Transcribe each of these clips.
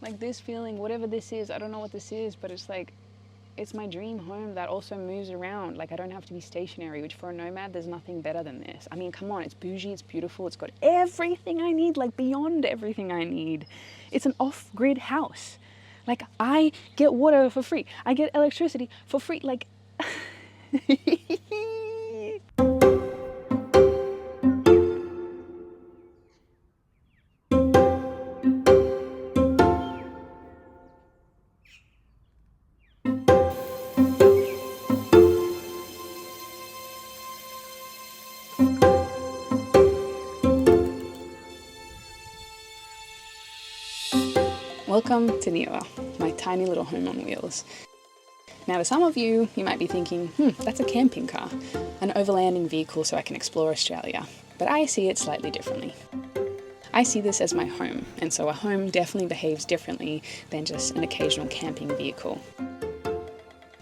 Like this feeling, whatever this is, I don't know what this is, but it's like, it's my dream home that also moves around. Like I don't have to be stationary, which for a nomad, there's nothing better than this. I mean, come on, it's bougie, it's beautiful, it's got everything I need, like beyond everything I need. It's an off-grid house. Like I get water for free. I get electricity for free. Like, welcome to Neila, my tiny little home on wheels. Now to some of you, you might be thinking, that's a camping car, an overlanding vehicle so I can explore Australia. But I see it slightly differently. I see this as my home, and so a home definitely behaves differently than just an occasional camping vehicle.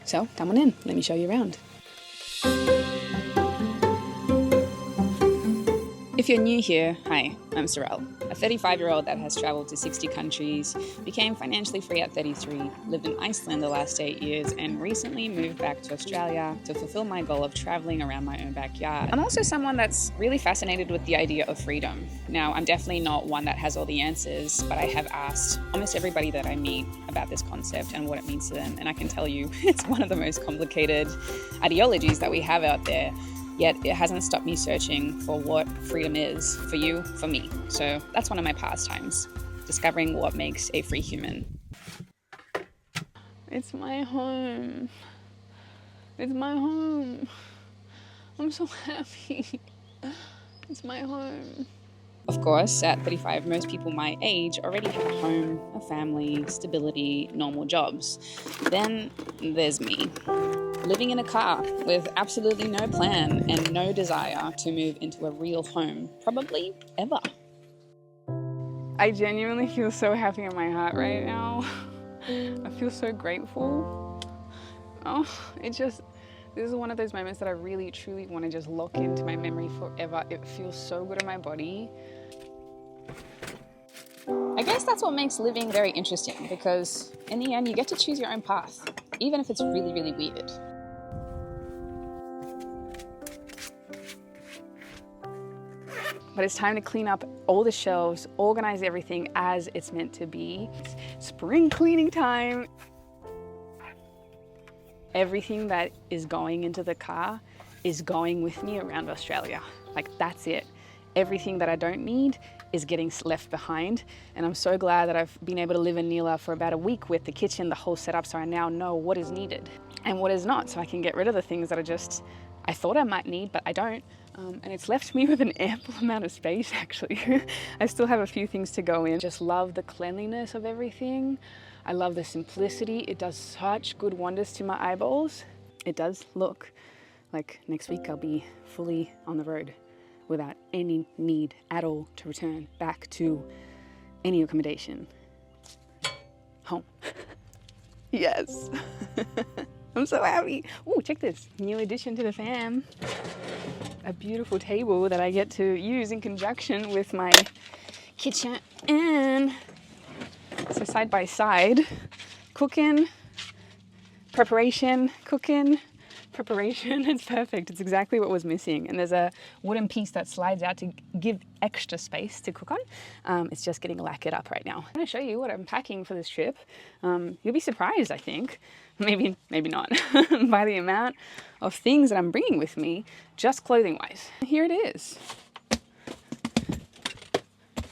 So come on in, let me show you around. If you're new here, hi, I'm Sorelle, a 35-year-old that has traveled to 60 countries, became financially free at 33, lived in Iceland the last 8 years, and recently moved back to Australia to fulfill my goal of traveling around my own backyard. I'm also someone that's really fascinated with the idea of freedom. Now, I'm definitely not one that has all the answers, but I have asked almost everybody that I meet about this concept and what it means to them, and I can tell you it's one of the most complicated ideologies that we have out there. Yet it hasn't stopped me searching for what freedom is for you, for me. So that's one of my pastimes, discovering what makes a free human. It's my home. It's my home. I'm so happy. It's my home. Of course, at 35, most people my age already have a home, a family, stability, normal jobs. Then there's me, living in a car with absolutely no plan and no desire to move into a real home, probably ever. I genuinely feel so happy in my heart right now. I feel so grateful. Oh, this is one of those moments that I really, truly want to just lock into my memory forever. It feels so good in my body. I guess that's what makes living very interesting, because in the end, you get to choose your own path, even if it's really, really weird. But it's time to clean up all the shelves, organize everything as it's meant to be. It's spring cleaning time. Everything that is going into the car is going with me around Australia. Like, that's it. Everything that I don't need is getting left behind. And I'm so glad that I've been able to live in Neila for about a week with the kitchen, the whole setup, so I now know what is needed and what is not, so I can get rid of the things that I thought I might need, but I don't. And it's left me with an ample amount of space, actually. I still have a few things to go in. Just love the cleanliness of everything. I love the simplicity. It does such good wonders to my eyeballs. It does look like next week I'll be fully on the road without any need at all to return back to any accommodation. Home. Yes. I'm so happy. Oh, check this. New addition to the fam. A beautiful table that I get to use in conjunction with my kitchen. And so side by side, cooking, preparation, cooking, preparation. It's perfect. It's exactly what was missing. And there's a wooden piece that slides out to give extra space to cook on. It's just getting lacquered up right now. I'm going to show you what I'm packing for this trip. You'll be surprised, I think. Maybe not, by the amount of things that I'm bringing with me, just clothing-wise. Here it is.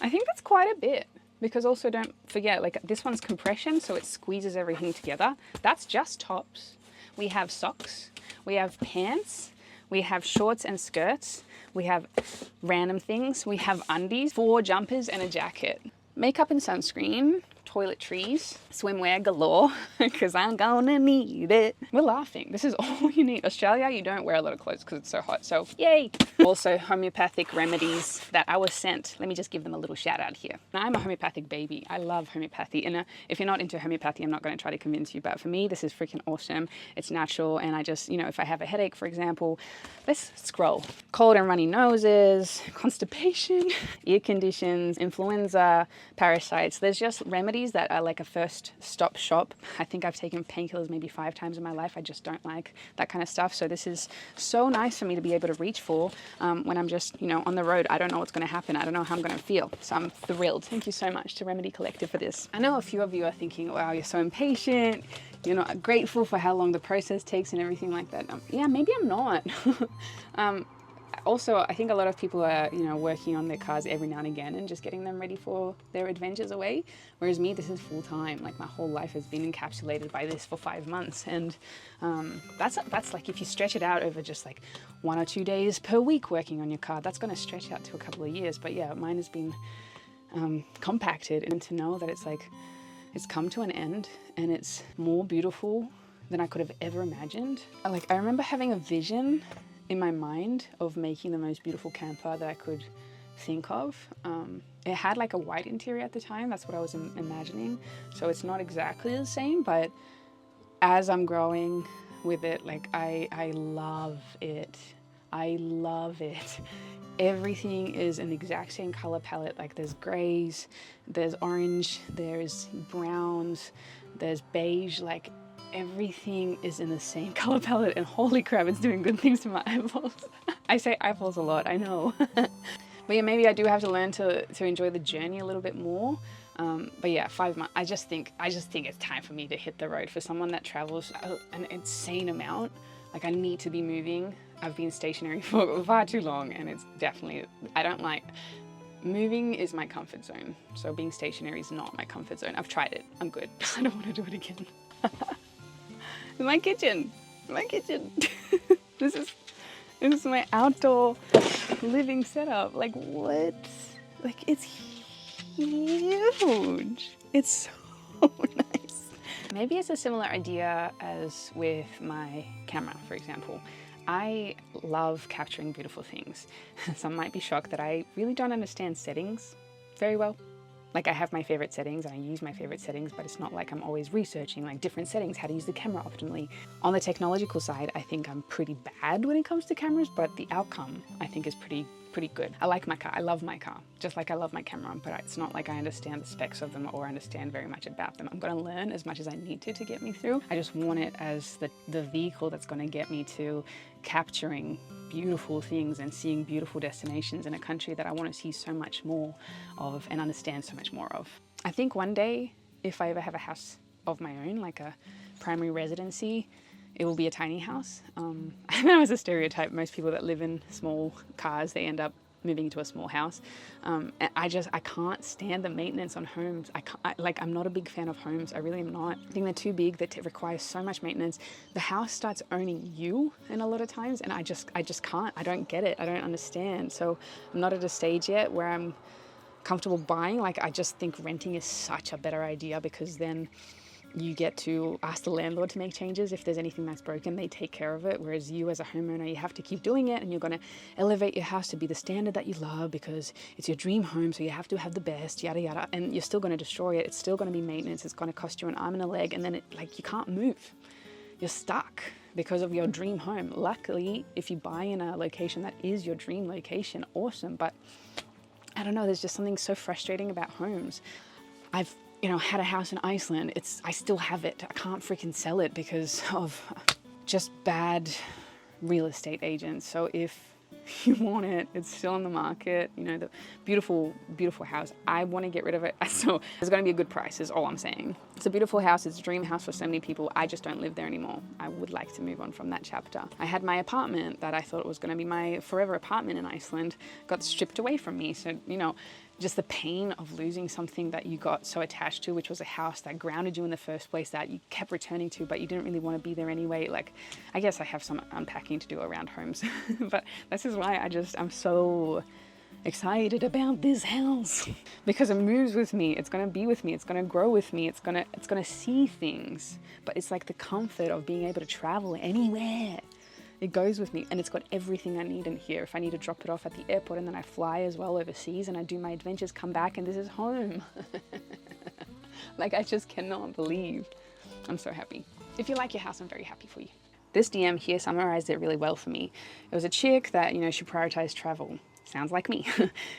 I think that's quite a bit, because also don't forget, like, this one's compression, so it squeezes everything together. That's just tops. We have socks, we have pants, we have shorts and skirts, we have random things, we have undies, 4 jumpers and a jacket. Makeup and sunscreen, toiletries, swimwear galore, because I'm gonna need it. We're laughing. This is all you need. Australia, you don't wear a lot of clothes because it's so hot, so yay! Also, homeopathic remedies that I was sent. Let me just give them a little shout out here. Now, I'm a homeopathic baby. I love homeopathy. And if you're not into homeopathy, I'm not going to try to convince you, but for me, this is freaking awesome. It's natural, and I just, if I have a headache, for example, let's scroll. Cold and runny noses, constipation, ear conditions, influenza, parasites. There's just remedies coffees that are like a first stop shop. I think I've taken painkillers maybe 5 times in my life. I just don't like that kind of stuff. So this is so nice for me to be able to reach for when I'm just, you know, on the road. I don't know what's going to happen. I don't know how I'm going to feel. So I'm thrilled. Thank you so much to Remedy Collective for this. I know a few of you are thinking, wow, you're so impatient. You're not grateful for how long the process takes and everything like that. Yeah, maybe I'm not. Also, I think a lot of people are, you know, working on their cars every now and again and just getting them ready for their adventures away. Whereas me, this is full time. Like my whole life has been encapsulated by this for 5 months. And that's like, if you stretch it out over just like 1 or 2 days per week working on your car, that's going to stretch out to a couple of years. But yeah, mine has been compacted, and to know that it's like, it's come to an end and it's more beautiful than I could have ever imagined. Like I remember having a vision in my mind of making the most beautiful camper that I could think of. It had like a white interior at the time. That's what I was imagining. So it's not exactly the same, but as I'm growing with it, like I love it. I love it. Everything is an exact same color palette. Like there's grays, there's orange, there's browns, there's beige, like everything is in the same color palette, and holy crap, it's doing good things to my eyeballs. I say eyeballs a lot, I know. But yeah, maybe I do have to learn to enjoy the journey a little bit more. But yeah, 5 months, I just think it's time for me to hit the road. For someone that travels an insane amount, like I need to be moving. I've been stationary for far too long, and it's definitely, I don't like, moving is my comfort zone. So being stationary is not my comfort zone. I've tried it, I'm good. I don't want to do it again. My kitchen. This is my outdoor living setup. Like what? Like it's huge. It's so nice. Maybe it's a similar idea as with my camera, for example. I love capturing beautiful things. Some might be shocked that I really don't understand settings very well. Like I have my favorite settings and I use my favorite settings, but it's not like I'm always researching like different settings, how to use the camera optimally. On the technological side, I think I'm pretty bad when it comes to cameras, but the outcome I think is pretty good. I like my car, I love my car, just like I love my camera, but it's not like I understand the specs of them or understand very much about them. I'm gonna learn as much as I need to get me through. I just want it as the vehicle that's gonna get me to capturing beautiful things and seeing beautiful destinations in a country that I want to see so much more of and understand so much more of. I think one day, if I ever have a house of my own, like a primary residency, it will be a tiny house. I know it's a stereotype. Most people that live in small cars, they end up moving into a small house. And I can't stand the maintenance on homes. I'm not a big fan of homes. I really am not. I think they're too big. They require so much maintenance. The house starts owning you in a lot of times, and I just can't. I don't get it. I don't understand. So I'm not at a stage yet where I'm comfortable buying. Like I just think renting is such a better idea, because then you get to ask the landlord to make changes. If there's anything that's broken, they take care of it. Whereas you as a homeowner, you have to keep doing it, and you're going to elevate your house to be the standard that you love because it's your dream home. So you have to have the best, yada, yada. And you're still going to destroy it. It's still going to be maintenance. It's going to cost you an arm and a leg. And then you can't move. You're stuck because of your dream home. Luckily, if you buy in a location that is your dream location, awesome. But I don't know, there's just something so frustrating about homes. I've had a house in Iceland. I still have it. I can't freaking sell it because of just bad real estate agents. So if you want it, it's still on the market. The beautiful, beautiful house. I want to get rid of it. So it's going to be a good price is all I'm saying. It's a beautiful house. It's a dream house for so many people. I just don't live there anymore. I would like to move on from that chapter. I had my apartment that I thought was going to be my forever apartment in Iceland, got stripped away from me. So, just the pain of losing something that you got so attached to, which was a house that grounded you in the first place, that you kept returning to, but you didn't really want to be there anyway. Like, I guess I have some unpacking to do around homes, but this is why I'm so excited about this house, because it moves with me. It's going to be with me. It's going to grow with me. It's going to see things, but it's like the comfort of being able to travel anywhere. It goes with me, and it's got everything I need in here. If I need to drop it off at the airport and then I fly as well overseas and I do my adventures, come back, and this is home. Like, I just cannot believe. I'm so happy. If you like your house, I'm very happy for you. This DM here summarized it really well for me. It was a chick that, she prioritized travel. sounds like me.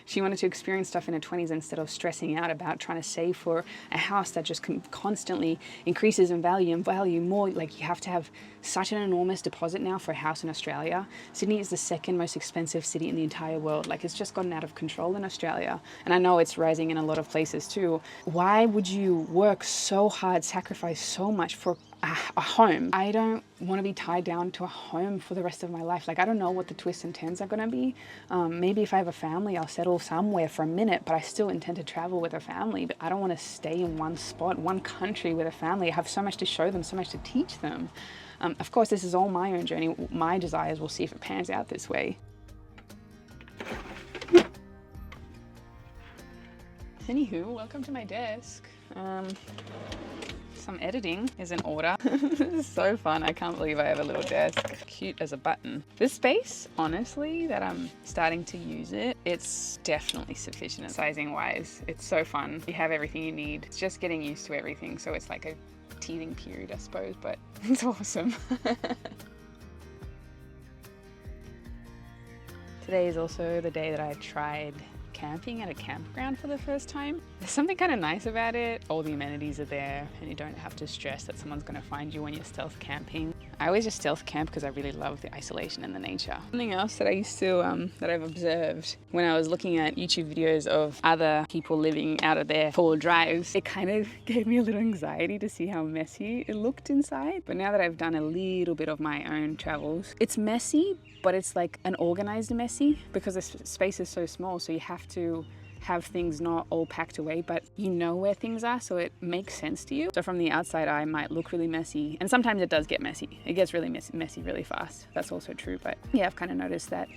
She wanted to experience stuff in her 20s instead of stressing out about trying to save for a house that just constantly increases in value and value more. Like, you have to have such an enormous deposit now for a house in Australia. Sydney is the second most expensive city in the entire world. Like, it's just gotten out of control in Australia. And I know it's rising in a lot of places too. Why would you work so hard, sacrifice so much for a home? I don't want to be tied down to a home for the rest of my life. Like, I don't know what the twists and turns are going to be. Maybe if I have a family, I'll settle somewhere for a minute, but I still intend to travel with a family. But I don't want to stay in one spot, one country with a family. I have so much to show them, so much to teach them. Of course, this is all my own journey. My desires, we'll see if it pans out this way. Anywho, welcome to my desk. Some editing is in order. This is so fun. I can't believe I have a little desk. Cute as a button. This space, honestly, that I'm starting to use it, it's definitely sufficient sizing wise. It's so fun. You have everything you need. It's just getting used to everything. So it's like a teething period, I suppose, but it's awesome. Today is also the day that I tried camping at a campground for the first time. There's something kind of nice about it. All the amenities are there and you don't have to stress that someone's going to find you when you're stealth camping. I always just stealth camp because I really love the isolation and the nature. Something else that I used to, that I've observed when I was looking at YouTube videos of other people living out of their 4 drives, it kind of gave me a little anxiety to see how messy it looked inside. But now that I've done a little bit of my own travels, it's messy, but it's like an organized messy because the space is so small, so you have to have things not all packed away, but you know where things are, so it makes sense to you. So from the outside, I might look really messy, and sometimes it does get messy. It gets really messy really fast. That's also true, but yeah, I've kind of noticed that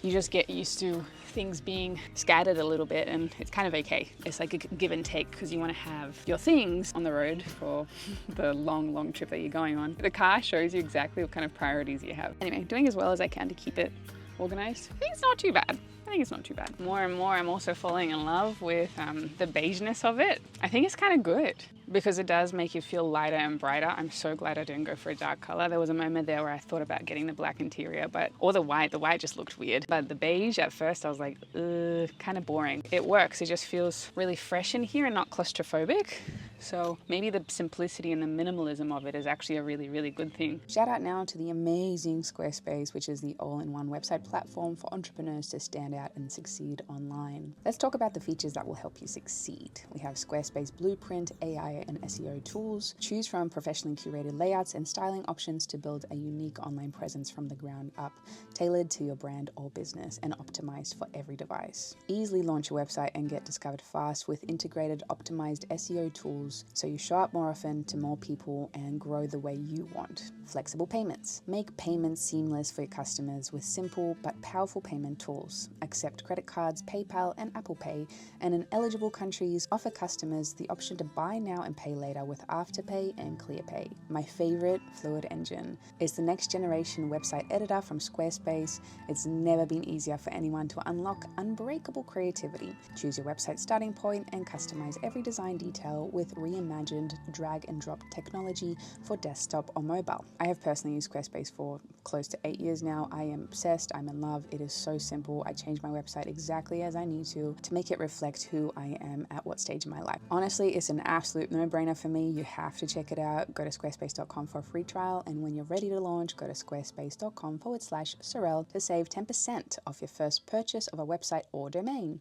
you just get used to things being scattered a little bit, and it's kind of okay. It's like a give and take because you want to have your things on the road for the long trip that you're going on. The car shows you exactly what kind of priorities you have. Anyway, doing as well as I can to keep it organized. I think it's not too bad. It's not too bad. More and more, I'm also falling in love with the beigeness of it. I think it's kind of good because it does make you feel lighter and brighter. I'm so glad I didn't go for a dark color. There was a moment there where I thought about getting the black interior, or the white. The white just looked weird. But the beige, at first, I was like, kind of boring. It works. It just feels really fresh in here and not claustrophobic. So maybe the simplicity and the minimalism of it is actually a really good thing. Shout out now to the amazing Squarespace, which is the all-in-one website platform for entrepreneurs to stand out and succeed online. Let's talk about the features that will help you succeed. We have Squarespace Blueprint, AI and SEO tools. Choose from professionally curated layouts and styling options to build a unique online presence from the ground up, tailored to your brand or business and optimized for every device. Easily launch your website and get discovered fast with integrated optimized SEO tools so you show up more often to more people and grow the way you want. Flexible payments. Make payments seamless for your customers with simple but powerful payment tools. Accept credit cards, PayPal and Apple Pay, and in eligible countries offer customers the option to buy now and pay later with Afterpay and ClearPay. My favorite, Fluid Engine. It's the next generation website editor from Squarespace. It's never been easier for anyone to unlock unbreakable creativity. Choose your website starting point and customize every design detail with reimagined drag and drop technology for desktop or mobile. I have personally used Squarespace for close to 8 years now. I am obsessed. I'm in love. It is so simple. I change my website exactly as I need to make it reflect who I am at what stage in my life. Honestly, it's an absolute no-brainer for me. You have to check it out. Go to squarespace.com for a free trial, and when you're ready to launch, go to squarespace.com/Sorelle to save 10% off your first purchase of a website or domain.